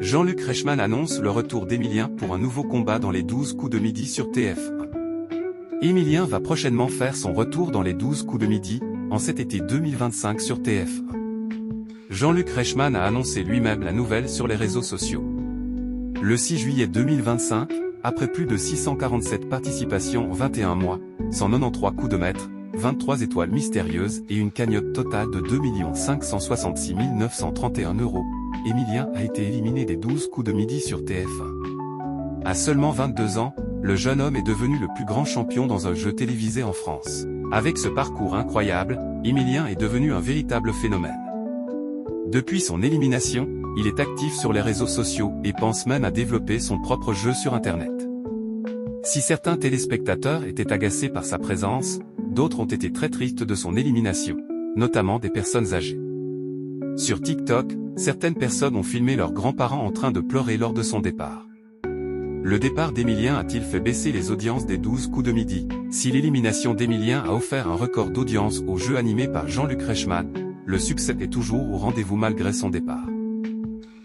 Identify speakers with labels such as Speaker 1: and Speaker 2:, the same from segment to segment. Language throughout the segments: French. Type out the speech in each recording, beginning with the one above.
Speaker 1: Jean-Luc Reichmann annonce le retour d'Emilien pour un nouveau combat dans les 12 coups de midi sur TF1. Emilien va prochainement faire son retour dans les 12 coups de midi, en cet été 2025 sur TF1. Jean-Luc Reichmann a annoncé lui-même la nouvelle sur les réseaux sociaux. Le 6 juillet 2025, après plus de 647 participations en 21 mois, 193 coups de maître, 23 étoiles mystérieuses et une cagnotte totale de 2 566 931 €, Emilien a été éliminé des 12 coups de midi sur TF1. À seulement 22 ans, le jeune homme est devenu le plus grand champion dans un jeu télévisé en France. Avec ce parcours incroyable, Emilien est devenu un véritable phénomène. Depuis son élimination, il est actif sur les réseaux sociaux et pense même à développer son propre jeu sur Internet. Si certains téléspectateurs étaient agacés par sa présence, d'autres ont été très tristes de son élimination, notamment des personnes âgées. Sur TikTok, certaines personnes ont filmé leurs grands-parents en train de pleurer lors de son départ. Le départ d'Emilien a-t-il fait baisser les audiences des 12 coups de midi? Si l'élimination d'Emilien a offert un record d'audience au jeu animé par Jean-Luc Reichmann, le succès est toujours au rendez-vous malgré son départ.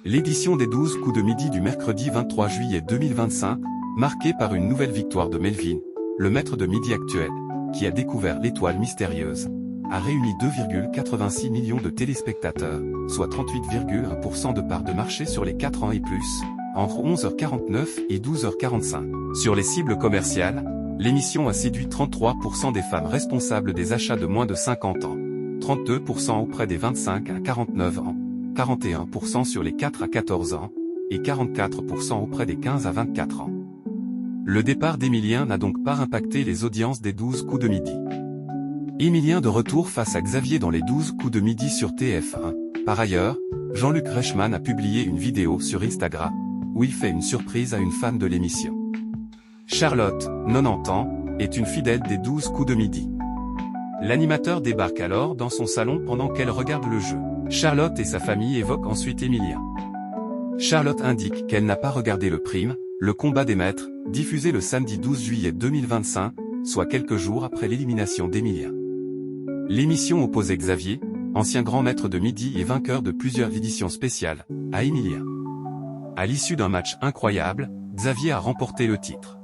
Speaker 1: L'édition des 12 coups de midi du mercredi 23 juillet 2025, marquée par une nouvelle victoire de Melvin, le maître de midi actuel, qui a découvert l'étoile mystérieuse, a réuni 2,86 millions de téléspectateurs, soit 38,1% de part de marché sur les 4 ans et plus, entre 11h49 et 12h45. Sur les cibles commerciales, l'émission a séduit 33% des femmes responsables des achats de moins de 50 ans, 32% auprès des 25 à 49 ans, 41% sur les 4 à 14 ans, et 44% auprès des 15 à 24 ans. Le départ d'Emilien n'a donc pas impacté les audiences des 12 coups de midi. Emilien de retour face à Xavier dans les 12 coups de midi sur TF1. Par ailleurs, Jean-Luc Reichmann a publié une vidéo sur Instagram, où il fait une surprise à une fan de l'émission. Charlotte, 90 ans, est une fidèle des 12 coups de midi. L'animateur débarque alors dans son salon pendant qu'elle regarde le jeu. Charlotte et sa famille évoquent ensuite Emilien. Charlotte indique qu'elle n'a pas regardé le prime, le combat des maîtres, diffusé le samedi 12 juillet 2025, soit quelques jours après l'élimination d'Emilien. L'émission opposait Xavier, ancien grand maître de midi et vainqueur de plusieurs éditions spéciales, à Emilien. À l'issue d'un match incroyable, Xavier a remporté le titre.